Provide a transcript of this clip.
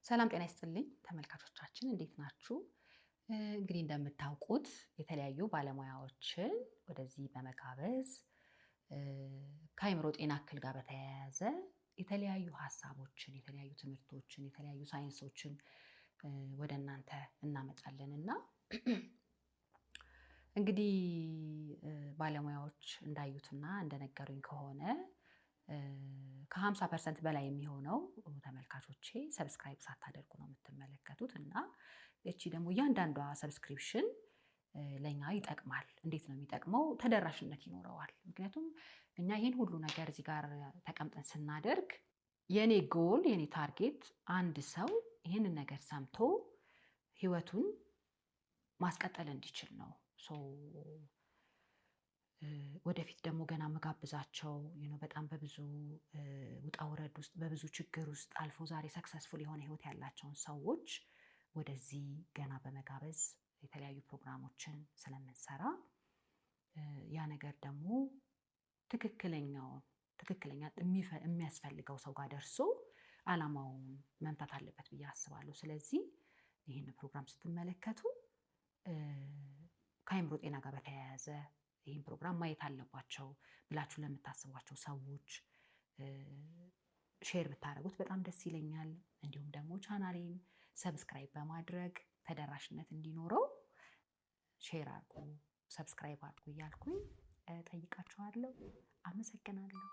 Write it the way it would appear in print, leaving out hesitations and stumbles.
ሰላም ጤና ይስጥልኝ ተመልካቾቻችን እንዴት ናችሁ? እንግዲህ እንደምታውቁት የተለያዩ ባለሙያዎችን ወደዚህ በመጋበዝ ከአእምሮ ጤና እክል ጋር በተያያዘ የተለያዩ ሀሳቦችን፣ የተለያዩ ትምህርቶችን፣ የተለያዩ ሳይንሶችን ወደ እናንተ እናመጣለን እና እንግዲህ ባለሙያዎች እንዳዩትና እንደነገሩኝ ከሆነ ከ50% በላይ የሚሆነው ተመልካቾቼ ሰብስክራይብ ሳታደርጉ ነው የምትመለከቱት እና እቺ ደግሞ እያንዳንዷ ሰብስክሪፕሽን ለኛ ይጠቅማል። እንዴት ነው የሚጠቅመው? ተደራሽነት ይኖረዋል። ምክንያቱም እኛ ይህን ሁሉ ነገር እዚህ ጋር ተቀምጠን ስናደርግ የኔ ጎል የኔ ታርጌት አንድ ሰው ይህንን ነገር ሰምቶ ህይወቱን ማስቀጠል እንዲችል ነው። ወደፊት ደግሞ ገና መጋብዛቸው በጣም በብዙ ውጣ ውረድ ውስጥ በብዙ ችግር ውስጥ አልፎ ዛሬ ሰክሰስፉል የሆነ ህይወት ያላቸውን ሰዎች ወደዚህ ገና በመጋበዝ የተለያዩ ፕሮግራሞችን ስለምንሰራ ያ ነገር ደግሞ ትክክለኛ የሚያስፈልገው ሰው ጋር ደርሶ ዓላማውን መምታት አለበት ብዬ አስባለሁ። ስለዚህ ይህን ፕሮግራም ስትመለከቱ ከአእምሮ ጤና ጋር በተያያዘ ይህን ፕሮግራም ማየት አለባቸው ብላችሁ ለምታስቧቸው ሰዎች ሼር ብታደርጉት በጣም ደስ ይለኛል። እንዲሁም ደግሞ ቻናሌን ሰብስክራይብ በማድረግ ተደራሽነት እንዲኖረው ሼር አድርጉ፣ ሰብስክራይብ አድርጉ እያልኩኝ ጠይቃችኋለሁ። አመሰግናለሁ።